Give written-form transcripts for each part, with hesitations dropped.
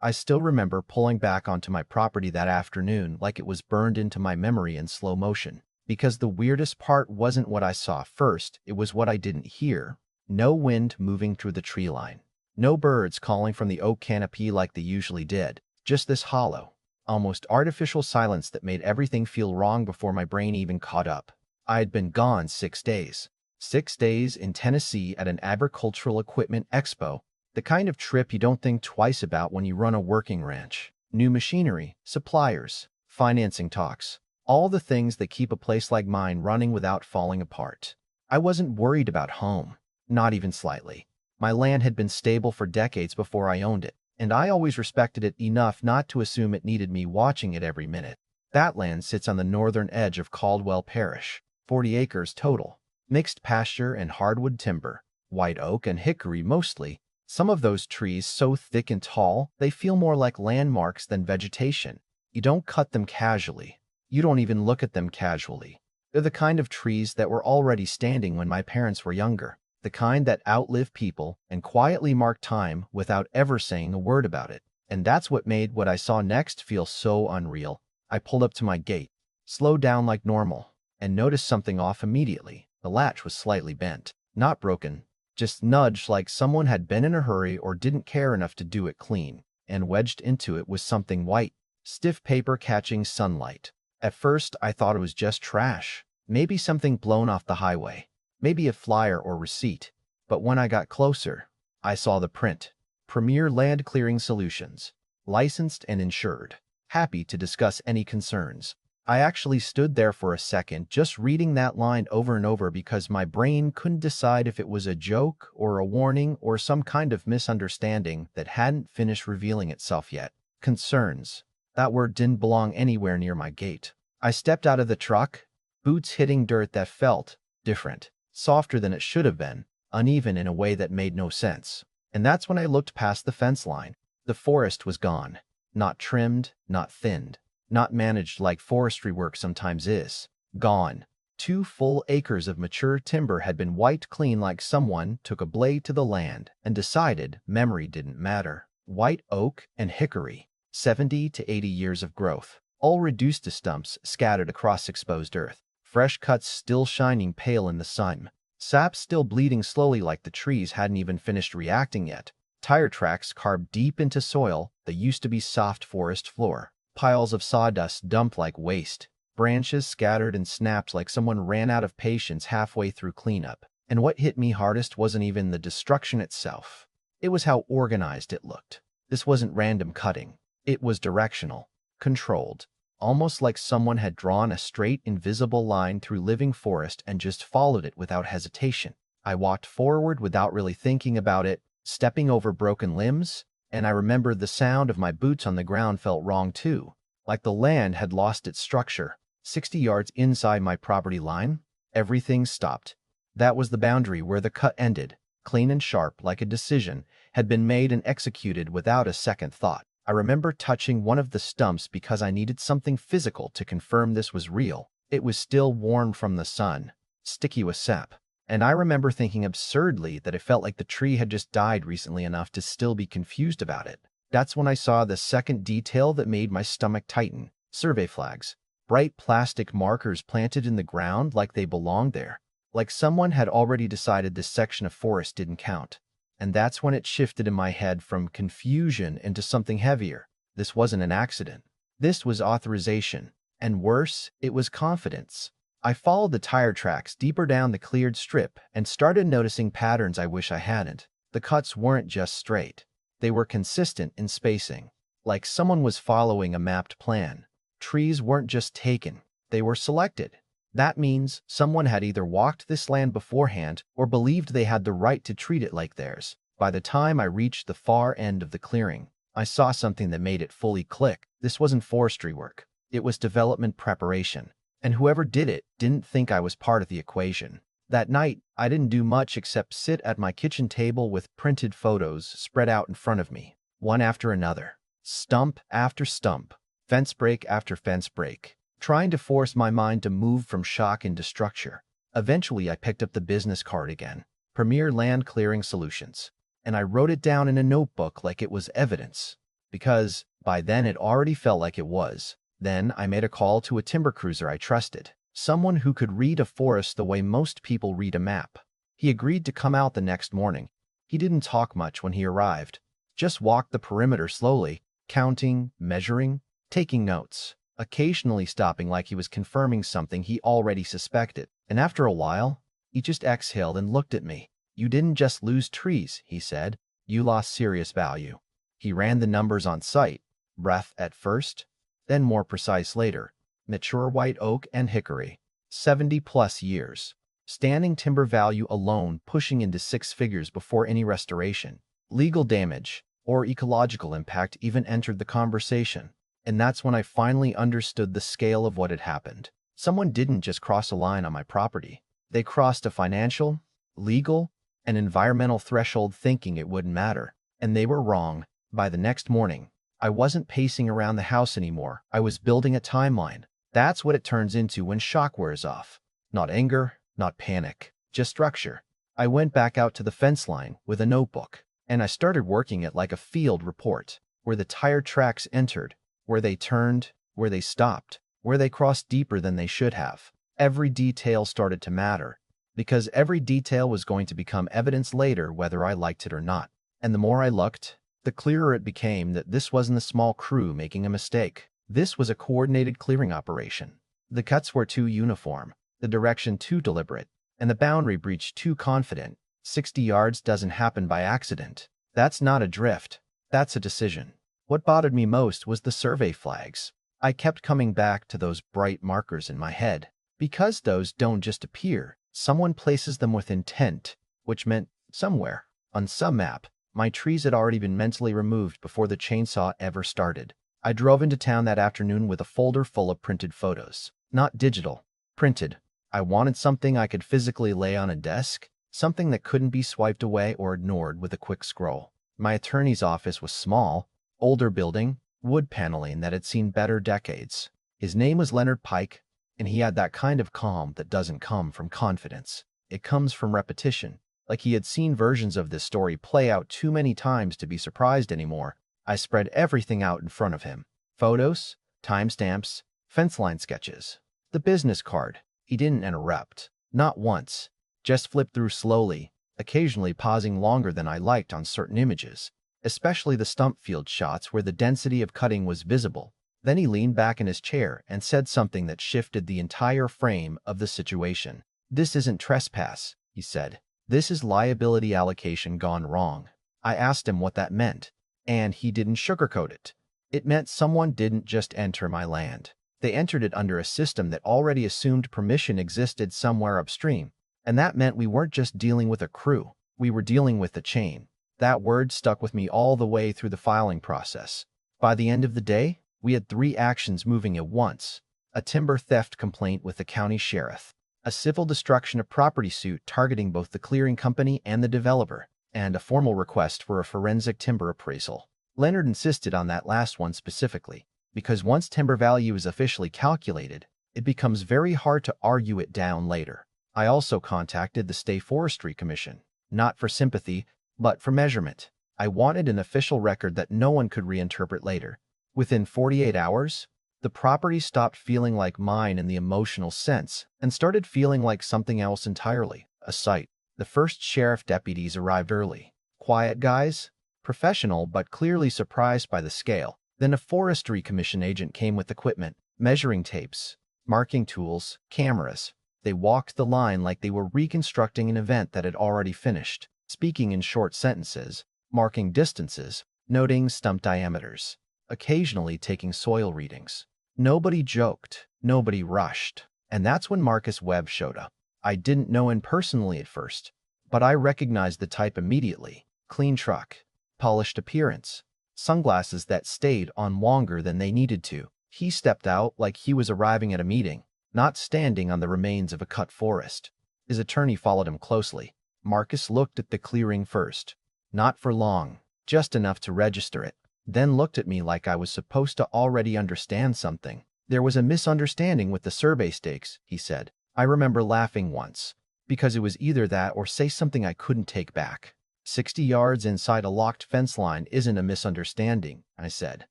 I still remember pulling back onto my property that afternoon like it was burned into my memory in slow motion. Because the weirdest part wasn't what I saw first, it was what I didn't hear. No wind moving through the tree line. No birds calling from the oak canopy like they usually did. Just this hollow, almost artificial silence that made everything feel wrong before my brain even caught up. I had been gone 6 days. 6 days in Tennessee at an agricultural equipment expo. The kind of trip you don't think twice about when you run a working ranch. New machinery, suppliers, financing talks. All the things that keep a place like mine running without falling apart. I wasn't worried about home. Not even slightly. My land had been stable for decades before I owned it, and I always respected it enough not to assume it needed me watching it every minute. That land sits on the northern edge of Caldwell Parish, 40 acres total. Mixed pasture and hardwood timber, white oak and hickory mostly. Some of those trees so thick and tall, they feel more like landmarks than vegetation. You don't cut them casually. You don't even look at them casually. They're the kind of trees that were already standing when my parents were younger. The kind that outlive people and quietly mark time without ever saying a word about it. And that's what made what I saw next feel so unreal. I pulled up to my gate, slowed down like normal, and noticed something off immediately. The latch was slightly bent, not broken, just nudged like someone had been in a hurry or didn't care enough to do it clean. And wedged into it was something white, stiff paper catching sunlight. At first, I thought it was just trash, maybe something blown off the highway, maybe a flyer or receipt. But when I got closer, I saw the print. Premier Land Clearing Solutions. Licensed and insured. Happy to discuss any concerns. I actually stood there for a second just reading that line over and over because my brain couldn't decide if it was a joke or a warning or some kind of misunderstanding that hadn't finished revealing itself yet. Concerns. That word didn't belong anywhere near my gate. I stepped out of the truck, boots hitting dirt that felt different, softer than it should have been, uneven in a way that made no sense. And that's when I looked past the fence line. The forest was gone. Not trimmed, not thinned, not managed like forestry work sometimes is. Gone. 2 full acres of mature timber had been wiped clean like someone took a blade to the land and decided memory didn't matter. White oak and hickory. 70 to 80 years of growth, all reduced to stumps scattered across exposed earth. Fresh cuts still shining pale in the sun. Sap still bleeding slowly like the trees hadn't even finished reacting yet. Tire tracks carved deep into soil that used to be soft forest floor. Piles of sawdust dumped like waste. Branches scattered and snapped like someone ran out of patience halfway through cleanup. And what hit me hardest wasn't even the destruction itself. It was how organized it looked. This wasn't random cutting. It was directional, controlled, almost like someone had drawn a straight, invisible line through living forest and just followed it without hesitation. I walked forward without really thinking about it, stepping over broken limbs, and I remembered the sound of my boots on the ground felt wrong too, like the land had lost its structure. 60 yards inside my property line, everything stopped. That was the boundary where the cut ended, clean and sharp like a decision had been made and executed without a second thought. I remember touching one of the stumps because I needed something physical to confirm this was real. It was still warm from the sun, sticky with sap. And I remember thinking absurdly that it felt like the tree had just died recently enough to still be confused about it. That's when I saw the second detail that made my stomach tighten. Survey flags. Bright plastic markers planted in the ground like they belonged there. Like someone had already decided this section of forest didn't count. And that's when it shifted in my head from confusion into something heavier. This wasn't an accident. This was authorization. And worse, it was confidence. I followed the tire tracks deeper down the cleared strip and started noticing patterns I wish I hadn't. The cuts weren't just straight. They were consistent in spacing, like someone was following a mapped plan. Trees weren't just taken, they were selected. That means someone had either walked this land beforehand or believed they had the right to treat it like theirs. By the time I reached the far end of the clearing, I saw something that made it fully click. This wasn't forestry work. It was development preparation. And whoever did it didn't think I was part of the equation. That night, I didn't do much except sit at my kitchen table with printed photos spread out in front of me, one after another. Stump after stump, fence break after fence break, trying to force my mind to move from shock into structure. Eventually, I picked up the business card again, Premier Land Clearing Solutions, and I wrote it down in a notebook like it was evidence. because by then it already felt like it was. Then I made a call to a timber cruiser I trusted, someone who could read a forest the way most people read a map. He agreed to come out the next morning. He didn't talk much when he arrived, just walked the perimeter slowly, counting, measuring, taking notes, occasionally stopping like he was confirming something he already suspected. And after a while, he just exhaled and looked at me. "You didn't just lose trees," he said. "You lost serious value." He ran the numbers on site, breadth at first, then more precise later. Mature white oak and hickory, 70+ years. Standing timber value alone pushing into six figures before any restoration. Legal damage or ecological impact even entered the conversation. And that's when I finally understood the scale of what had happened. Someone didn't just cross a line on my property. They crossed a financial, legal, and environmental threshold thinking it wouldn't matter. And they were wrong. By the next morning, I wasn't pacing around the house anymore. I was building a timeline. That's what it turns into when shock wears off. Not anger, not panic, just structure. I went back out to the fence line with a notebook, and I started working it like a field report, where the tire tracks entered, where they turned, where they stopped, where they crossed deeper than they should have. Every detail started to matter, because every detail was going to become evidence later whether I liked it or not. And the more I looked, the clearer it became that this wasn't a small crew making a mistake. This was a coordinated clearing operation. The cuts were too uniform, the direction too deliberate, and the boundary breach too confident. 60 yards doesn't happen by accident. That's not a drift. That's a decision. What bothered me most was the survey flags. I kept coming back to those bright markers in my head. Because those don't just appear, someone places them with intent, which meant somewhere, on some map, my trees had already been mentally removed before the chainsaw ever started. I drove into town that afternoon with a folder full of printed photos. Not digital, printed. I wanted something I could physically lay on a desk, something that couldn't be swiped away or ignored with a quick scroll. My attorney's office was small, older building, wood paneling that had seen better decades. His name was Leonard Pike, and he had that kind of calm that doesn't come from confidence. It comes from repetition. Like he had seen versions of this story play out too many times to be surprised anymore. I spread everything out in front of him. Photos, timestamps, fence line sketches. The business card. He didn't interrupt. Not once. Just flipped through slowly, occasionally pausing longer than I liked on certain images, especially the stump field shots where the density of cutting was visible. Then he leaned back in his chair and said something that shifted the entire frame of the situation. "This isn't trespass," he said. "This is liability allocation gone wrong." I asked him what that meant, and he didn't sugarcoat it. It meant someone didn't just enter my land. They entered it under a system that already assumed permission existed somewhere upstream. And that meant we weren't just dealing with a crew, we were dealing with the chain. That word stuck with me all the way through the filing process. By the end of the day, we had 3 actions moving at once: a timber theft complaint with the county sheriff, a civil destruction of property suit targeting both the clearing company and the developer, and a formal request for a forensic timber appraisal. Leonard insisted on that last one specifically, because once timber value is officially calculated, it becomes very hard to argue it down later. I also contacted the State Forestry Commission, not for sympathy, but for measurement. I wanted an official record that no one could reinterpret later. Within 48 hours, the property stopped feeling like mine in the emotional sense and started feeling like something else entirely, a site. The first sheriff deputies arrived early. Quiet guys, professional but clearly surprised by the scale. Then a Forestry Commission agent came with equipment, measuring tapes, marking tools, cameras. They walked the line like they were reconstructing an event that had already finished, speaking in short sentences, marking distances, noting stump diameters, occasionally taking soil readings. Nobody joked, nobody rushed. And that's when Marcus Webb showed up. I didn't know him personally at first, but I recognized the type immediately. Clean truck, polished appearance, sunglasses that stayed on longer than they needed to. He stepped out like he was arriving at a meeting, not standing on the remains of a cut forest. His attorney followed him closely. Marcus looked at the clearing first. Not for long, just enough to register it. Then looked at me like I was supposed to already understand something. "There was a misunderstanding with the survey stakes," he said. I remember laughing once, because it was either that or say something I couldn't take back. 60 yards inside a locked fence line isn't a misunderstanding, I said.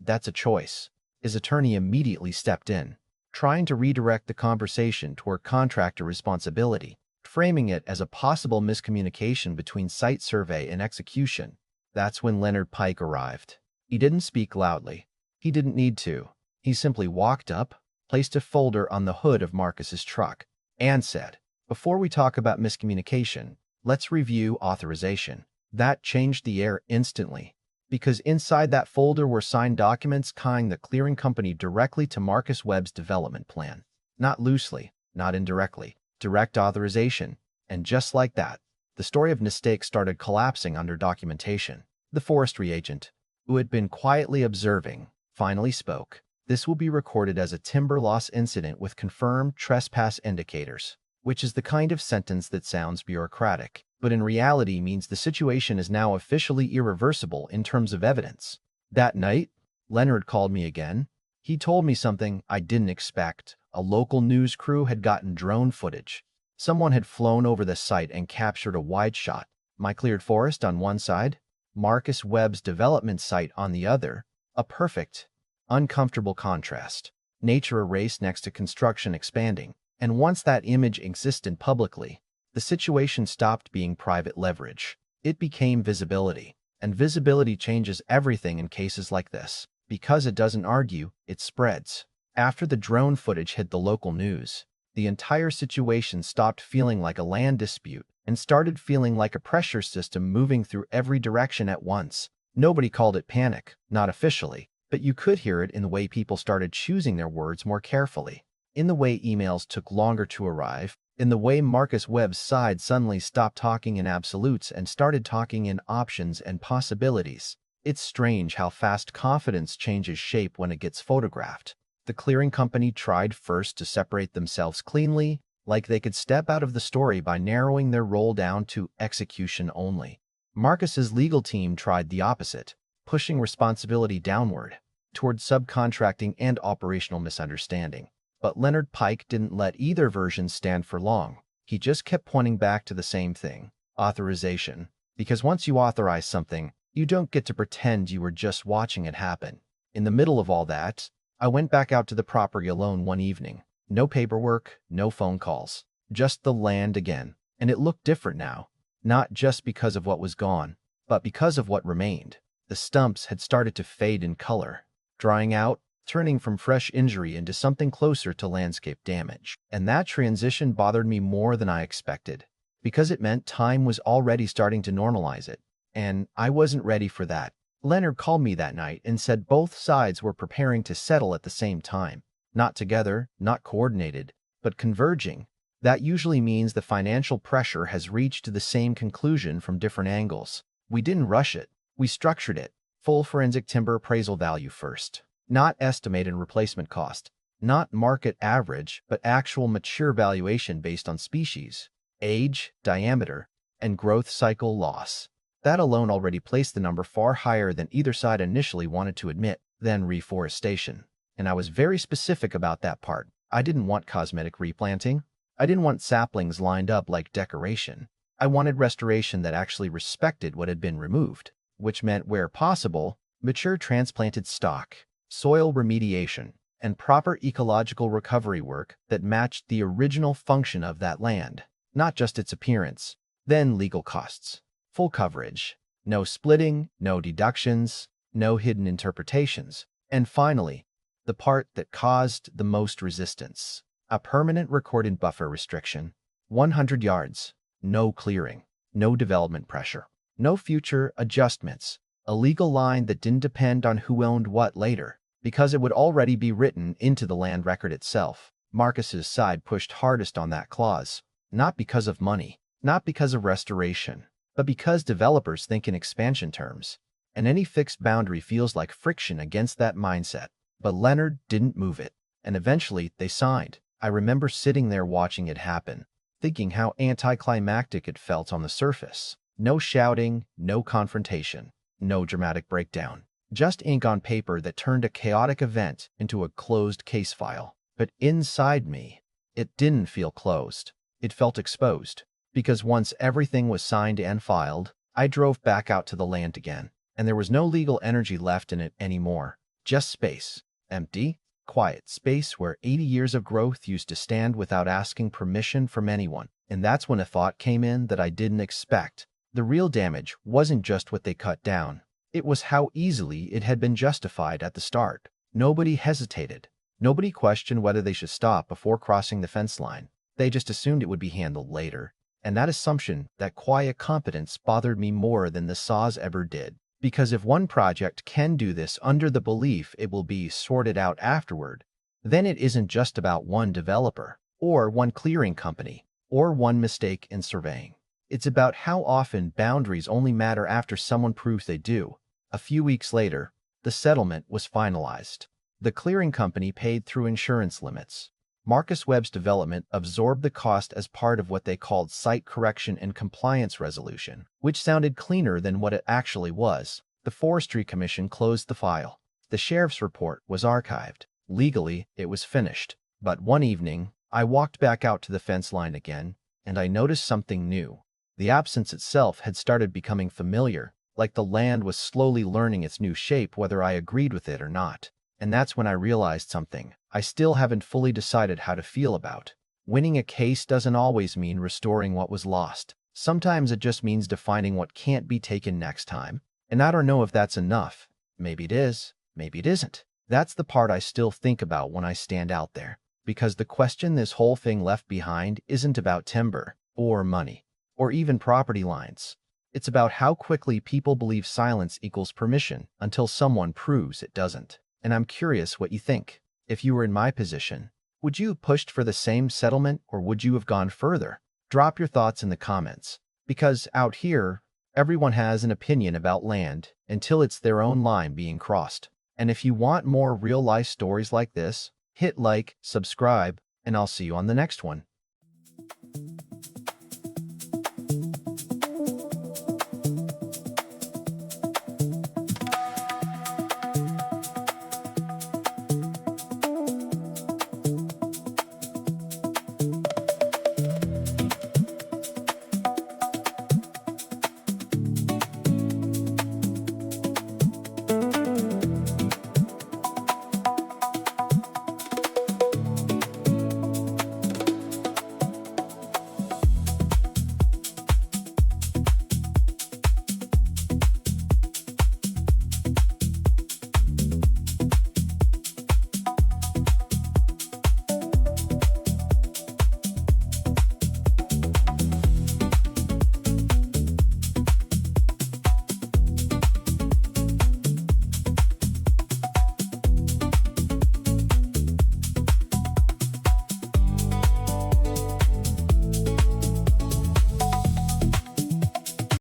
That's a choice. His attorney immediately stepped in, trying to redirect the conversation toward contractor responsibility, framing it as a possible miscommunication between site survey and execution. That's when Leonard Pike arrived. He didn't speak loudly. He didn't need to. He simply walked up, placed a folder on the hood of Marcus's truck, and said, "Before we talk about miscommunication, let's review authorization." That changed the air instantly, because inside that folder were signed documents tying the clearing company directly to Marcus Webb's development plan. Not loosely, not indirectly, direct authorization. And just like that, the story of mistake started collapsing under documentation. The forestry agent, who had been quietly observing, finally spoke. "This will be recorded as a timber loss incident with confirmed trespass indicators," which is the kind of sentence that sounds bureaucratic, but in reality means the situation is now officially irreversible in terms of evidence. That night, Leonard called me again. He told me something I didn't expect. A local news crew had gotten drone footage. Someone had flown over the site and captured a wide shot. My cleared forest on one side, Marcus Webb's development site on the other, a perfect, uncomfortable contrast. Nature erased next to construction expanding. And once that image existed publicly, the situation stopped being private leverage. It became visibility. And visibility changes everything in cases like this. Because it doesn't argue, it spreads. After the drone footage hit the local news, the entire situation stopped feeling like a land dispute and started feeling like a pressure system moving through every direction at once. Nobody called it panic, not officially, but you could hear it in the way people started choosing their words more carefully, in the way emails took longer to arrive, in the way Marcus Webb's side suddenly stopped talking in absolutes and started talking in options and possibilities. It's strange how fast confidence changes shape when it gets photographed. The clearing company tried first to separate themselves cleanly, like they could step out of the story by narrowing their role down to execution only. Marcus's legal team tried the opposite, pushing responsibility downward, toward subcontracting and operational misunderstanding. But Leonard Pike didn't let either version stand for long. He just kept pointing back to the same thing: authorization. Because once you authorize something, you don't get to pretend you were just watching it happen. In the middle of all that, I went back out to the property alone one evening. No paperwork, no phone calls, just the land again. And it looked different now. Not just because of what was gone, but because of what remained. The stumps had started to fade in color, drying out, turning from fresh injury into something closer to landscape damage. And that transition bothered me more than I expected, because it meant time was already starting to normalize it. And I wasn't ready for that. Leonard called me that night and said both sides were preparing to settle at the same time. Not together, not coordinated, but converging. That usually means the financial pressure has reached the same conclusion from different angles. We didn't rush it. We structured it. Full forensic timber appraisal value first. Not estimated replacement cost. Not market average, but actual mature valuation based on species, age, diameter, and growth cycle loss. That alone already placed the number far higher than either side initially wanted to admit. Then reforestation. And I was very specific about that part. I didn't want cosmetic replanting. I didn't want saplings lined up like decoration. I wanted restoration that actually respected what had been removed, which meant, where possible, mature transplanted stock, soil remediation, and proper ecological recovery work that matched the original function of that land, not just its appearance. Then legal costs. Full coverage. No splitting, no deductions, no hidden interpretations. And finally, the part that caused the most resistance: a permanent recorded buffer restriction. 100 yards. No clearing. No development pressure. No future adjustments. A legal line that didn't depend on who owned what later, because it would already be written into the land record itself. Marcus's side pushed hardest on that clause. Not because of money, not because of restoration, but because developers think in expansion terms, and any fixed boundary feels like friction against that mindset. But Leonard didn't move it, and eventually they signed. I remember sitting there watching it happen, thinking how anticlimactic it felt on the surface. No shouting, no confrontation, no dramatic breakdown. Just ink on paper that turned a chaotic event into a closed case file. But inside me, it didn't feel closed. It felt exposed. Because once everything was signed and filed, I drove back out to the land again, and there was no legal energy left in it anymore. Just space. Empty, quiet space where 80 years of growth used to stand without asking permission from anyone. And that's when a thought came in that I didn't expect. The real damage wasn't just what they cut down. It was how easily it had been justified at the start. Nobody hesitated. Nobody questioned whether they should stop before crossing the fence line. They just assumed it would be handled later. And that assumption, that quiet competence, bothered me more than the saws ever did. Because if one project can do this under the belief it will be sorted out afterward, then it isn't just about one developer, or one clearing company, or one mistake in surveying. It's about how often boundaries only matter after someone proves they do. A few weeks later, the settlement was finalized. The clearing company paid through insurance limits. Marcus Webb's development absorbed the cost as part of what they called site correction and compliance resolution, which sounded cleaner than what it actually was. The Forestry Commission closed the file. The sheriff's report was archived. Legally, it was finished. But one evening, I walked back out to the fence line again, and I noticed something new. The absence itself had started becoming familiar, like the land was slowly learning its new shape whether I agreed with it or not. And that's when I realized something I still haven't fully decided how to feel about. Winning a case doesn't always mean restoring what was lost. Sometimes it just means defining what can't be taken next time. And I don't know if that's enough. Maybe it is, maybe it isn't. That's the part I still think about when I stand out there. Because the question this whole thing left behind isn't about timber, or money, or even property lines. It's about how quickly people believe silence equals permission until someone proves it doesn't. And I'm curious what you think. If you were in my position, would you have pushed for the same settlement or would you have gone further? Drop your thoughts in the comments. Because out here, everyone has an opinion about land until it's their own line being crossed. And if you want more real-life stories like this, hit like, subscribe, and I'll see you on the next one.